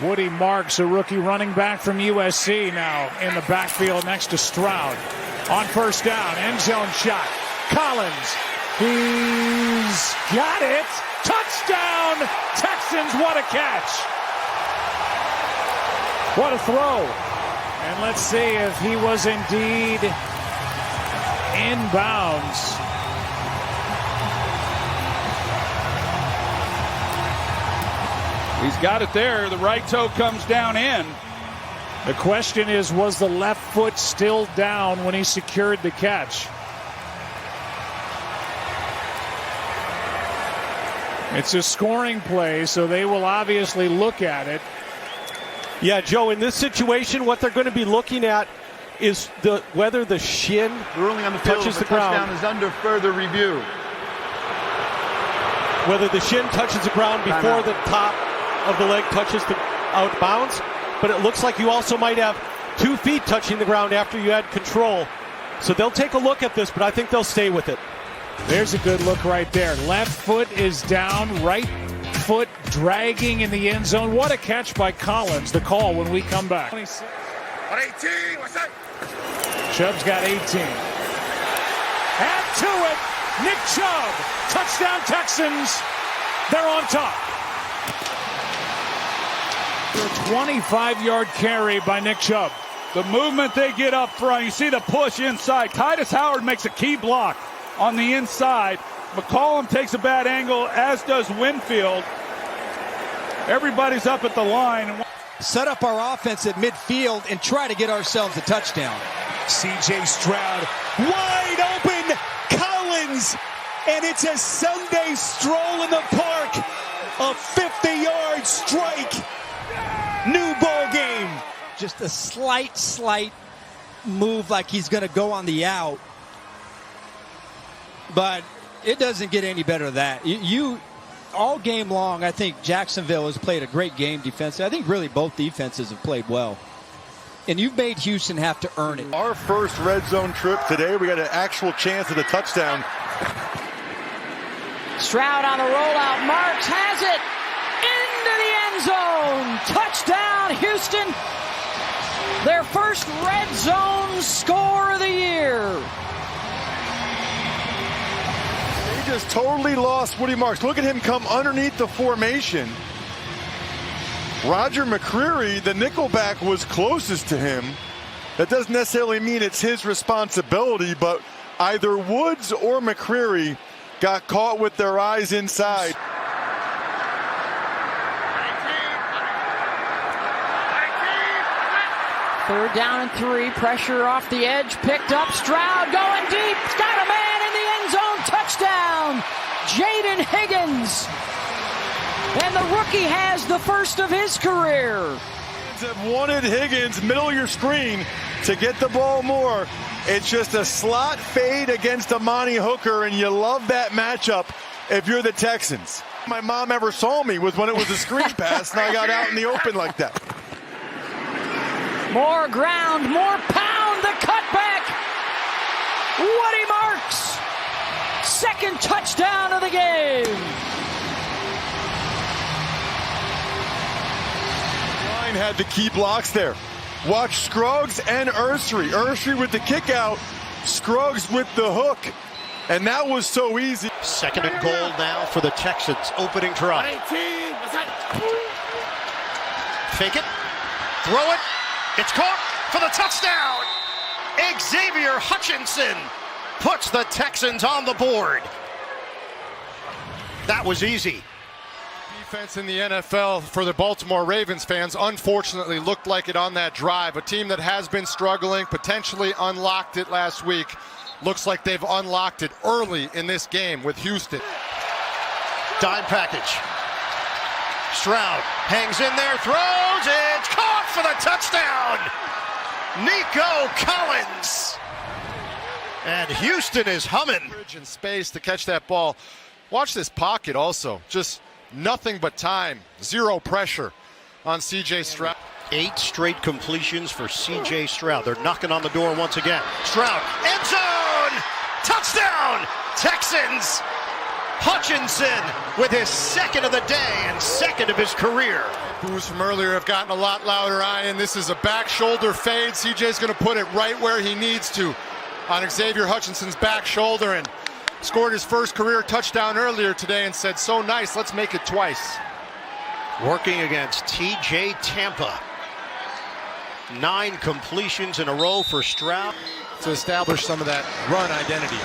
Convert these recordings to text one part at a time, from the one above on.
Woody Marks, a rookie running back from USC, now in the backfield next to Stroud. On first down, end zone shot. Collins, he's got it. Touchdown, Texans, what a catch. What a throw. And let's see if he was indeed inbounds. He's got it there. The right toe comes down in. The question is, was the left foot still down when he secured the catch? It's a scoring play, so they will obviously look at it. Yeah, Joe, in this situation, what they're going to be looking at is whether the shin ruling on the field touches the touchdown ground. Is under further review. Whether the shin touches the ground before the top of the leg touches the out of bounds. But it looks like you also might have 2 feet touching the ground after you had control. So they'll take a look at this, but I think they'll stay with it. There's a good look right there. Left foot is down, right foot dragging in the end zone. What a catch by Collins. The call when we come back. 26. 18, what's that? Chubb's got 18. Add to it, Nick Chubb. Touchdown Texans. They're on top. A 25-yard carry by Nick Chubb. The movement they get up front, you see the push inside. Titus Howard makes a key block on the inside. McCollum takes a bad angle, as does Winfield. Everybody's up at the line. Set up our offense at midfield and try to get ourselves a touchdown. C.J. Stroud, wide open, Collins, and it's a Sunday stroll in the park. A 50-yard strike. New ball game. Just a slight move like he's going to go on the out. But it doesn't get any better than that. You all game long, I think Jacksonville has played a great game defensively. I think really both defenses have played well. And you've made Houston have to earn it. Our first red zone trip today, we got an actual chance at a touchdown. Stroud on the rollout. Marks has it into the end zone. Touchdown, Houston. Their first red zone score of the year. They just totally lost Woody Marks. Look at him come underneath the formation. Roger McCreary, the nickelback, was closest to him. That doesn't necessarily mean it's his responsibility, but either Woods or McCreary got caught with their eyes inside. Third down and 3. Pressure off the edge. Picked up. Stroud going deep. He's got a man in the end zone. Touchdown. Jaden Higgins. And the rookie has the first of his career. Have wanted Higgins, middle of your screen, to get the ball more. It's just a slot fade against Amani Hooker, and you love that matchup if you're the Texans. My mom ever saw me was when it was a screen pass and I got out in the open like that. More ground, more pound, the cutback. Woody Marks. Second touchdown of the game. Line had the key blocks there. Watch Scruggs and Ursary. Ursary with the kick out, Scruggs with the hook. And that was so easy. Second and goal now for the Texans. Opening drive. 18, what's that? Fake it. Throw it. It's caught for the touchdown. Xavier Hutchinson puts the Texans on the board. That was easy. Defense in the NFL for the Baltimore Ravens fans unfortunately looked like it on that drive. A team that has been struggling, potentially unlocked it last week. Looks like they've unlocked it early in this game with Houston. Dime package. Stroud hangs in there, throws, it's caught for the touchdown. Nico Collins. And Houston is humming. In space to catch that ball. Watch this pocket also. Just nothing but time. Zero pressure on C.J. Stroud. 8 straight completions for C.J. Stroud. They're knocking on the door once again. Stroud, end zone! Touchdown! Texans! Hutchinson with his second of the day and second of his career. Boos from earlier have gotten a lot louder, Ian. This is a back shoulder fade. CJ's going to put it right where he needs to on Xavier Hutchinson's back shoulder, and scored his first career touchdown earlier today and said, so nice, let's make it twice. Working against TJ Tampa. 9 completions in a row for Stroud. To establish some of that run identity.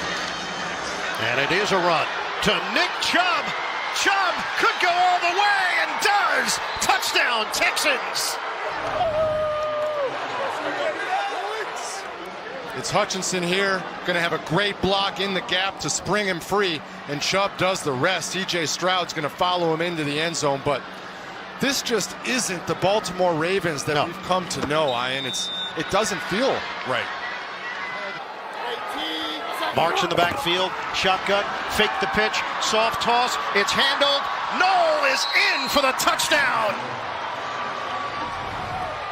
And it is a run to Nick Chubb. Chubb could go all the way and does. Touchdown, Texans. It's Hutchinson here, going to have a great block in the gap to spring him free, and Chubb does the rest. CJ Stroud's going to follow him into the end zone, but this just isn't the Baltimore Ravens that we've come to know, Ian. It doesn't feel right. Marks in the backfield, shotgun, fake the pitch, soft toss, it's handled. Knoll is in for the touchdown.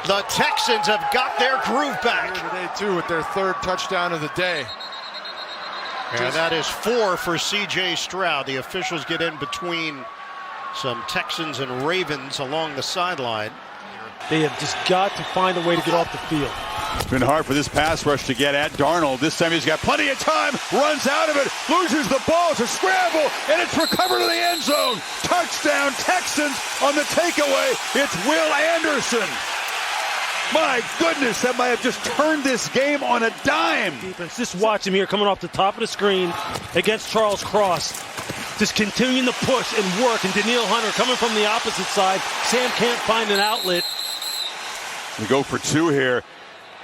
The Texans have got their groove back. Today too with their third touchdown of the day. And that is 4 for CJ Stroud. The officials get in between some Texans and Ravens along the sideline. They have just got to find a way to get off the field. It's been hard for this pass rush to get at Darnold. This time he's got plenty of time, runs out of it, loses the ball. It's a scramble, and it's recovered in the end zone. Touchdown, Texans on the takeaway. It's Will Anderson. My goodness, that might have just turned this game on a dime. Defense, just watch him here coming off the top of the screen against Charles Cross. Just continuing to push and work, and Daniil Hunter coming from the opposite side. Sam can't find an outlet. We go for 2 here.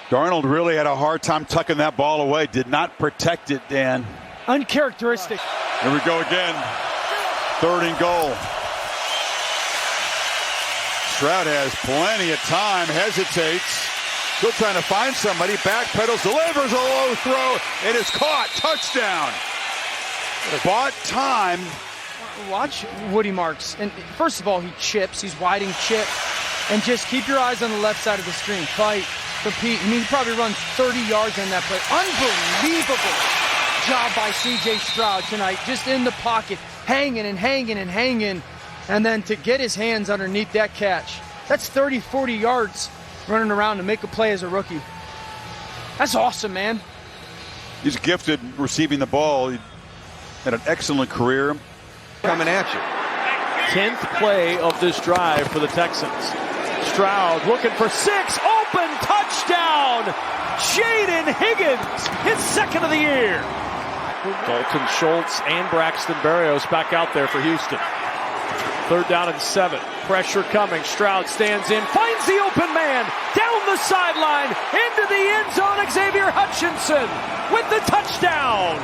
Darnold really had a hard time tucking that ball away. Did not protect it, Dan. Uncharacteristic. Here we go again. 3rd and goal. Stroud has plenty of time, hesitates. Still trying to find somebody. Backpedals, delivers a low throw. It is caught. Touchdown. Bought time. Watch Woody Marks. And first of all, he chips. He's widing chip. And just keep your eyes on the left side of the screen. Fight, compete. I mean, he probably runs 30 yards on that play. Unbelievable job by C.J. Stroud tonight. Just in the pocket, hanging and hanging and hanging. And then to get his hands underneath that catch. That's 30, 40 yards running around to make a play as a rookie. That's awesome, man. He's gifted receiving the ball. He had an excellent career. Coming at you. 10th play of this drive for the Texans. Stroud looking for 6, open touchdown. Jaden Higgins, his second of the year. Dalton Schultz and Braxton Berrios back out there for Houston. 3rd down and 7. Pressure coming. Stroud stands in, finds the open man down the sideline into the end zone. Xavier Hutchinson with the touchdown.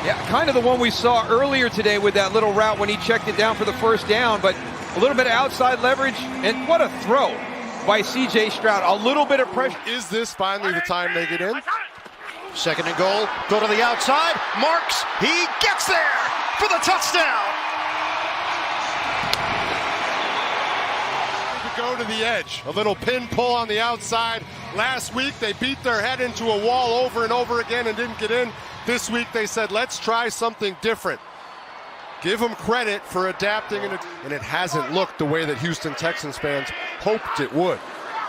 Yeah, kind of the one we saw earlier today with that little route when he checked it down for the first down, but a little bit of outside leverage, and what a throw by C.J. Stroud. A little bit of pressure. Is this finally the time they get in? 2nd and goal, go to the outside, Marks, he gets there for the touchdown. To go to the edge, a little pin pull on the outside. Last week they beat their head into a wall over and over again and didn't get in. This week they said, let's try something different. Give them credit for adapting, and it hasn't looked the way that Houston Texans fans hoped it would.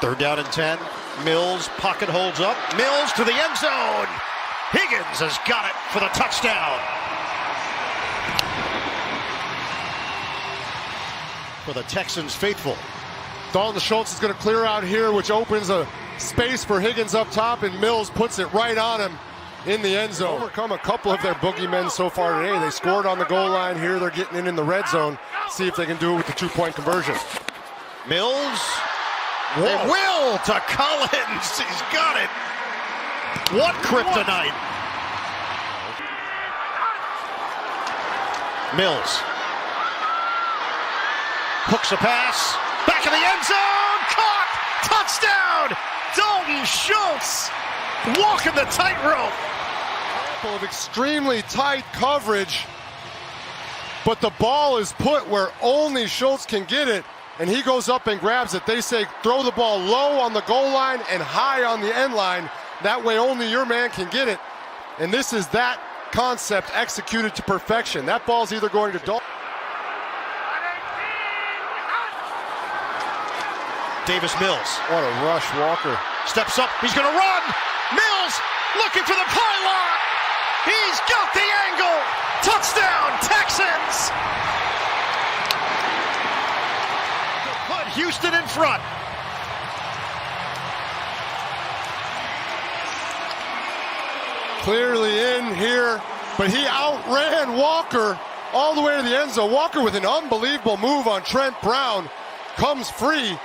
3rd down and 10. Mills, pocket holds up. Mills to the end zone. Higgins has got it for the touchdown. For the Texans faithful. Dalton Schultz is going to clear out here, which opens a space for Higgins up top, and Mills puts it right on him in the end zone. Overcome a couple of their boogeymen so far today. They scored on the goal line here. They're getting in the red zone. See if they can do it with the 2-point conversion. Mills. They will to Collins. He's got it. What kryptonite. Mills. Hooks a pass. Back in the end zone. Caught. Touchdown. Dalton Schultz. Walking the tightrope. Of extremely tight coverage, but the ball is put where only Schultz can get it, and he goes up and grabs it. They say throw the ball low on the goal line and high on the end line. That way only your man can get it. And this is that concept executed to perfection. That ball's either going to Dalton. Davis Mills. What a rush, Walker. Steps up. He's going to run. Mills looking for the pylon. He's got the angle. Touchdown, Texans. Put Houston in front. Clearly in here, but he outran Walker all the way to the end zone. Walker with an unbelievable move on Trent Brown comes free,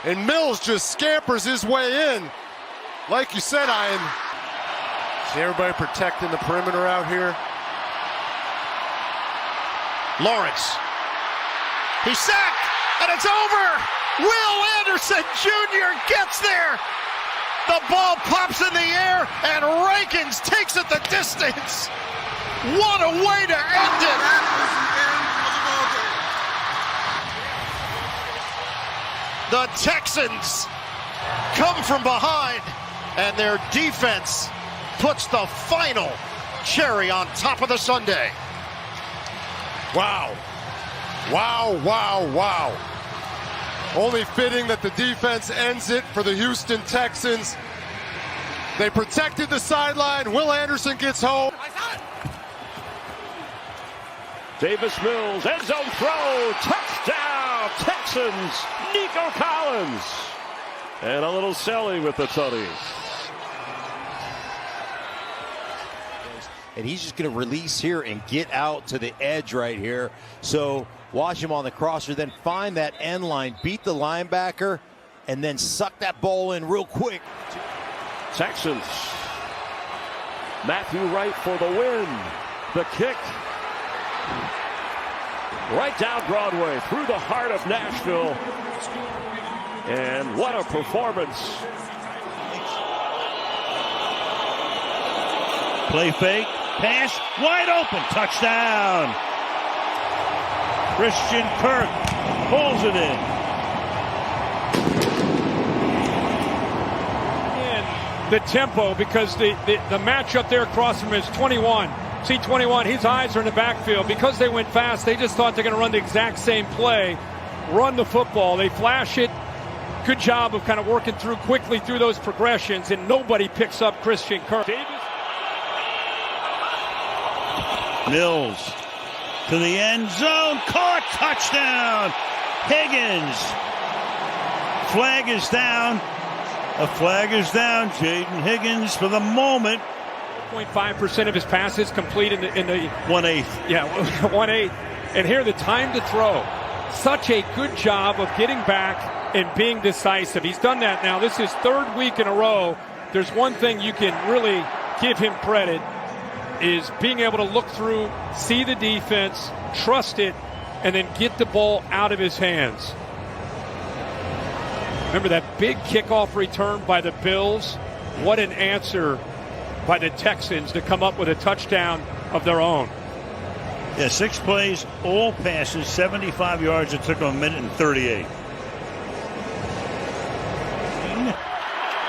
and Mills just scampers his way in. Like you said, Ian. See everybody protecting the perimeter out here. Lawrence. He's sacked, and it's over. Will Anderson Jr. gets there. The ball pops in the air, and Rankins takes it the distance. What a way to end it. The Texans come from behind, and their defense puts the final cherry on top of the sundae. Wow. Wow, wow, wow. Only fitting that the defense ends it for the Houston Texans. They protected the sideline. Will Anderson gets home. Davis Mills, end zone throw, touchdown, Texans, Nico Collins. And a little Selly with the tutties. And he's just going to release here and get out to the edge right here. So watch him on the crosser, then find that end line, beat the linebacker, and then suck that ball in real quick. Texans. Matthew Wright for the win. The kick. Right down Broadway, through the heart of Nashville. And what a performance. Play fake, pass, wide open, touchdown. Christian Kirk pulls it in. And the tempo, because the matchup there across from him is 21. See 21, his eyes are in the backfield. Because they went fast, they just thought they're going to run the exact same play, run the football. They flash it. Good job of kind of working through quickly through those progressions, and nobody picks up Christian Kirk. Davis. Mills to the end zone, caught, touchdown, Higgins. Flag is down. A flag is down. Jaden Higgins for the moment. 0.5% of his passes complete in the 1/8. Yeah, 1/8. And here the time to throw. Such a good job of getting back and being decisive. He's done that now. This is third week in a row. There's one thing you can really give him credit is being able to look through, see the defense, trust it, and then get the ball out of his hands. Remember that big kickoff return by the Bills? What an answer by the Texans to come up with a touchdown of their own. Yeah, 6 plays, all passes, 75 yards. It took them 1:38.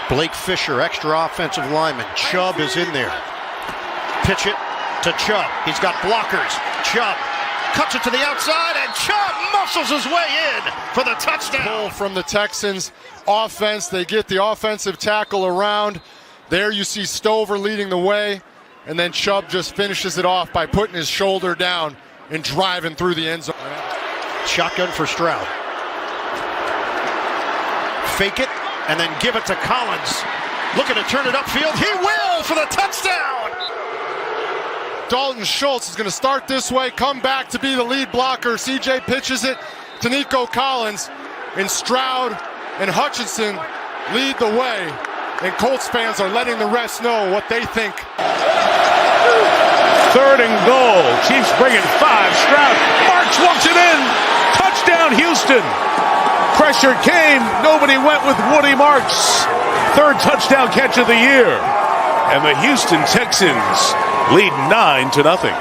Blake Fisher, extra offensive lineman. Chubb is in there. Pitch it to Chubb. He's got blockers. Chubb cuts it to the outside, and Chubb muscles his way in for the touchdown. Pull from the Texans offense. They get the offensive tackle around. There you see Stover leading the way, and then Chubb just finishes it off by putting his shoulder down and driving through the end zone. Shotgun for Stroud. Fake it, and then give it to Collins. Looking to turn it upfield. He will for the touchdown. Dalton Schultz is going to start this way, come back to be the lead blocker. CJ pitches it to Nico Collins, and Stroud and Hutchinson lead the way. And Colts fans are letting the rest know what they think. 3rd and goal. Chiefs bringing 5. Stroud. Marks walks it in. Touchdown, Houston. Pressure came. Nobody went with Woody Marks. 3rd touchdown catch of the year. And the Houston Texans lead 9-0.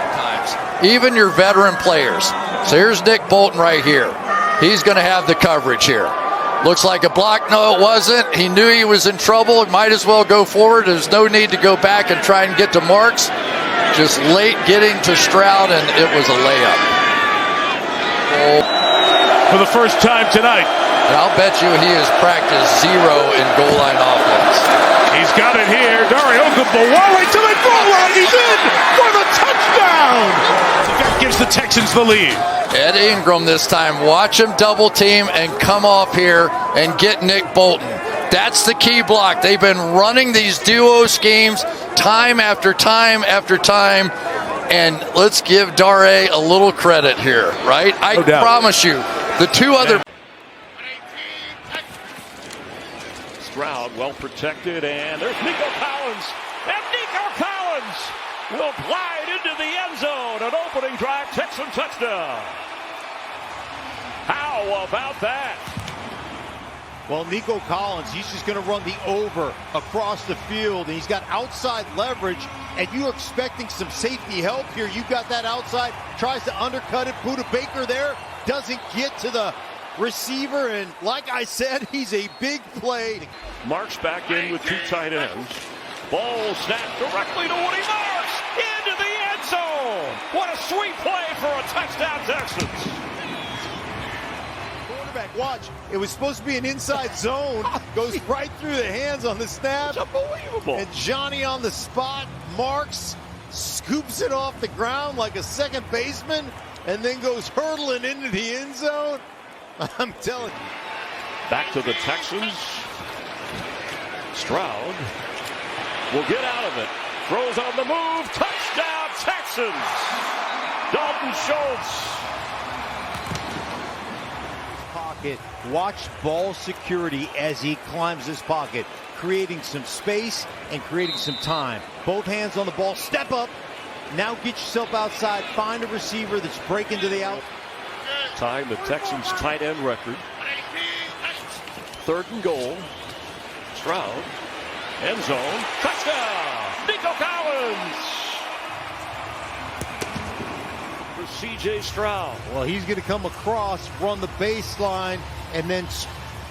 Even your veteran players. So here's Nick Bolton right here. He's going to have the coverage here. Looks like a block. No, it wasn't. He knew he was in trouble. Might as well go forward. There's no need to go back and try and get to Marks. just late getting to Stroud, and it was a layup. For the first time tonight. And I'll bet you he has practiced 0 in goal line offense. He's got it here. Dario Ogunbowale to the goal line. He's in for the touchdown. That gives the Texans the lead. Ed Ingram this time. Watch him double team and come off here and get Nick Bolton. That's the key block. They've been running these duo schemes time after time after time. And let's give Dare a little credit here, right? I promise you, the two other... Stroud well protected, and there's Nico Collins. And Nico Collins will glide into the end zone. An opening drive, Texan touchdown. How about that? Well, Nico Collins, he's just going to run the over across the field, and he's got outside leverage, and you're expecting some safety help here. You've got that outside, tries to undercut it. Buda Baker there, doesn't get to the receiver, and like I said, he's a big play. Marks back in with 2 tight ends. Ball snapped directly to Woody Marks into the end zone. What a sweet play for a touchdown, Texans. Quarterback, watch. It was supposed to be an inside zone. Goes right through the hands on the snap. It's unbelievable. And Johnny on the spot. Marks scoops it off the ground like a second baseman and then goes hurtling into the end zone. I'm telling you. Back to the Texans. Stroud will get out of it. Throws on the move. Touchdown, Texans. Dalton Schultz. Pocket. Watch ball security as he climbs this pocket, creating some space and creating some time. Both hands on the ball. Step up. Now get yourself outside. Find a receiver that's breaking to the out. Tying the Texans' tight end record. 3rd and goal. Stroud. End zone. Touchdown. Nico Collins. For C.J. Stroud. Well, he's going to come across, run the baseline, and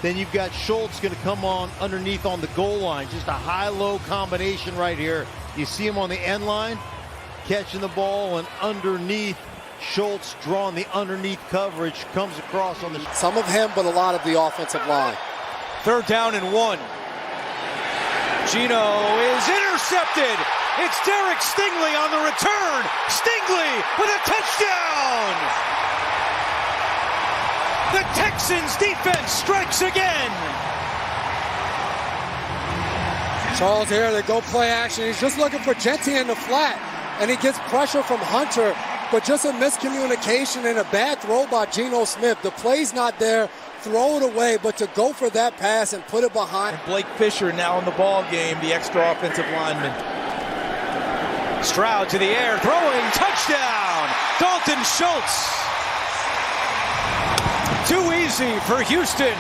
then you've got Schultz going to come on underneath on the goal line. Just a high-low combination right here. You see him on the end line, catching the ball, and underneath, Schultz drawing the underneath coverage, comes across on the... Some of him, but a lot of the offensive line. 3rd down and 1. Gino is intercepted. It's Derek Stingley on the return. Stingley with a touchdown. The Texans defense strikes again. Charles here, they go play action. He's just looking for Jetty in the flat, and he gets pressure from Hunter, but just a miscommunication and a bad throw by Geno Smith. The play's not there. Throw it away, but to go for that pass and put it behind. Blake Fisher now in the ball game, the extra offensive lineman. Stroud to the air, throwing, touchdown, Dalton Schultz. Too easy for Houston,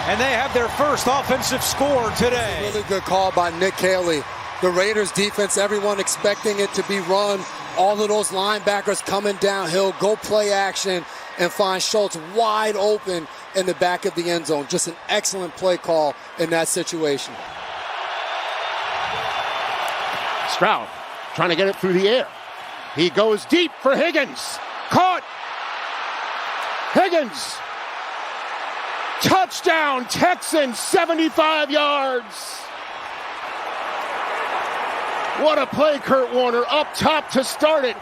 and they have their first offensive score today. Really good call by Nick Haley. The Raiders defense, everyone expecting it to be run. All of those linebackers coming downhill, go play action, and find Schultz wide open in the back of the end zone. Just an excellent play call in that situation. Stroud trying to get it through the air. He goes deep for Higgins. Caught. Higgins. Touchdown, Texans, 75 yards. What a play, Kurt Warner, up top to start it.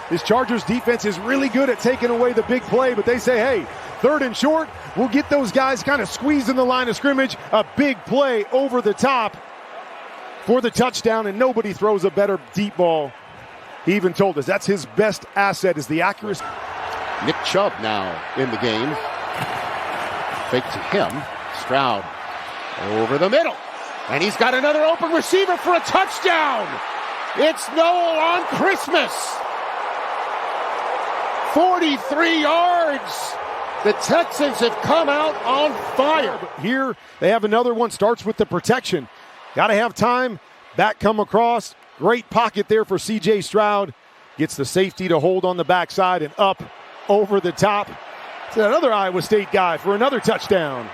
This Chargers defense is really good at taking away the big play, but they say, hey, 3rd and short, we'll get those guys kind of squeezed in the line of scrimmage. A big play over the top for the touchdown, and nobody throws a better deep ball. He even told us that's his best asset is the accuracy. Nick Chubb now in the game. Fake to him. Stroud over the middle. And he's got another open receiver for a touchdown. It's Noel on Christmas. 43 yards. The Texans have come out on fire. Here they have another one. Starts with the protection. Got to have time. Back come across. Great pocket there for C.J. Stroud. Gets the safety to hold on the backside and up over the top to another Iowa State guy for another touchdown.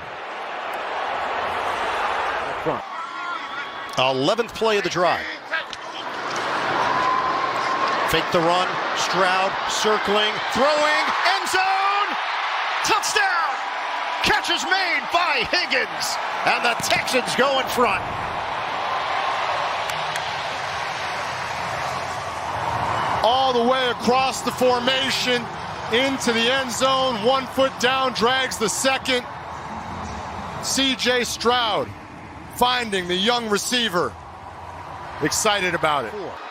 11th play of the drive. Fake the run. Stroud circling, throwing, end zone. Touchdown. Catch is made by Higgins. And the Texans go in front. All the way across the formation into the end zone. 1 foot down, drags the second. C.J. Stroud finding the young receiver. Excited about it. 118.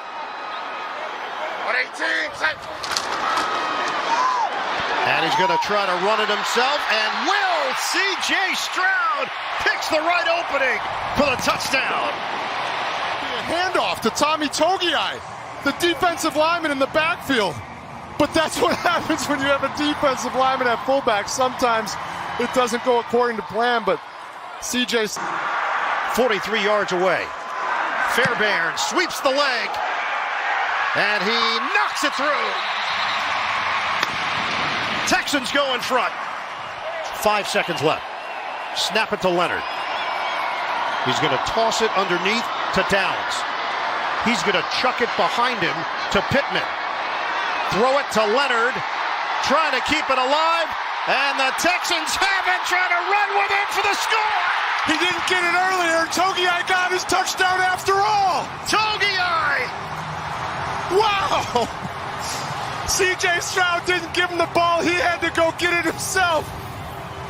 And he's going to try to run it himself. And will C.J. Stroud picks the right opening for the touchdown. A handoff to Tommy Togiai, the defensive lineman in the backfield. But that's what happens when you have a defensive lineman at fullback. Sometimes it doesn't go according to plan, but CJ's 43 yards away. Fairbairn sweeps the leg, and he knocks it through. Texans go in front. 5 seconds left. Snap it to Leonard. He's going to toss it underneath to Downs. He's going to chuck it behind him to Pittman. Throw it to Leonard, trying to keep it alive, and the Texans have it, trying to run with it for the score. He didn't get it earlier. Togiai got his touchdown after all. Togiai! Wow! C.J. Stroud didn't give him the ball. He had to go get it himself.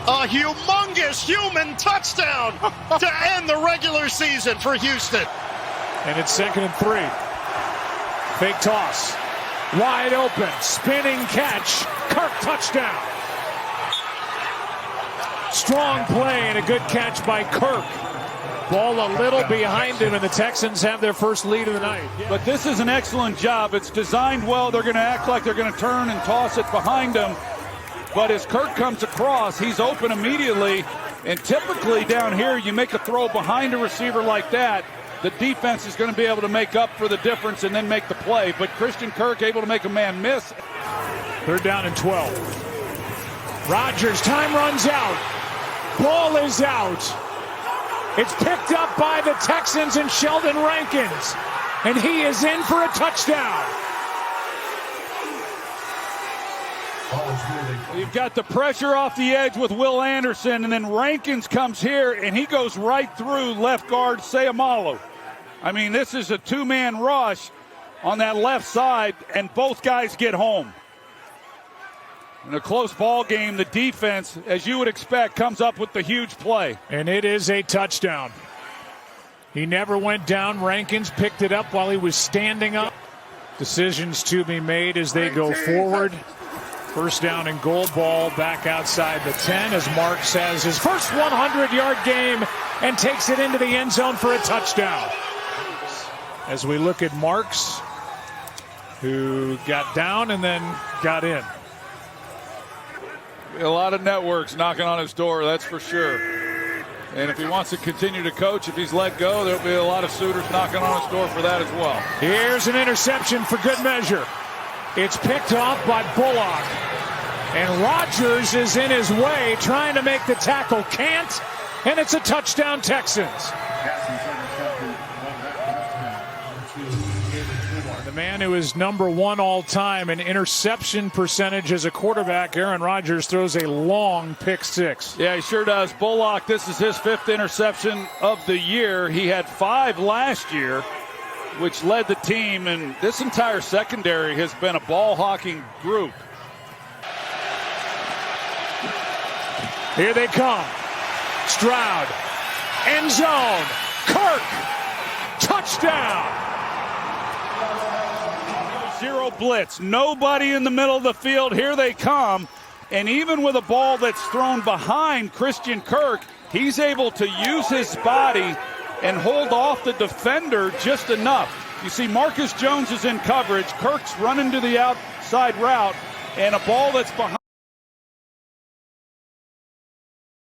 A humongous human touchdown to end the regular season for Houston. And it's 2nd and 3. Fake toss. Wide open. Spinning catch. Kirk touchdown. Strong play and a good catch by Kirk. Ball a little behind him, and the Texans have their first lead of the night. But this is an excellent job. It's designed well. They're going to act like they're going to turn and toss it behind him. But as Kirk comes across, he's open immediately. And typically down here, you make a throw behind a receiver like that, the defense is going to be able to make up for the difference and then make the play. But Christian Kirk able to make a man miss. 3rd down and 12. Rodgers, time runs out. Ball is out. It's picked up by the Texans and Sheldon Rankins. And he is in for a touchdown. You've got the pressure off the edge with Will Anderson, and then Rankins comes here, and he goes right through left guard Sayamalu. I mean, this is a two-man rush on that left side, and both guys get home. In a close ball game, the defense, as you would expect, comes up with the huge play. And it is a touchdown. He never went down. Rankins picked it up while he was standing up. Decisions to be made as they go forward. 1st down and goal, ball back outside the 10 as Marks has his first 100-yard game and takes it into the end zone for a touchdown. As we look at Marks, who got down and then got in. A lot of networks knocking on his door, that's for sure. And if he wants to continue to coach, if he's let go, there'll be a lot of suitors knocking on his door for that as well. Here's an interception for good measure. It's picked off by Bullock. And Rodgers is in his way, trying to make the tackle. Can't. And it's a touchdown, Texans. The man who is number 1 all time in interception percentage as a quarterback, Aaron Rodgers, throws a long pick 6. Yeah, he sure does. Bullock, this is his 5th interception of the year. He had 5 last year, which led the team, and this entire secondary has been a ball-hawking group. Here they come. Stroud. End zone. Kirk. Touchdown. 0 blitz. Nobody in the middle of the field. Here they come. And even with a ball that's thrown behind Christian Kirk, he's able to use his body and hold off the defender just enough. You see Marcus Jones is in coverage. Kirk's running to the outside route, and a ball that's behind.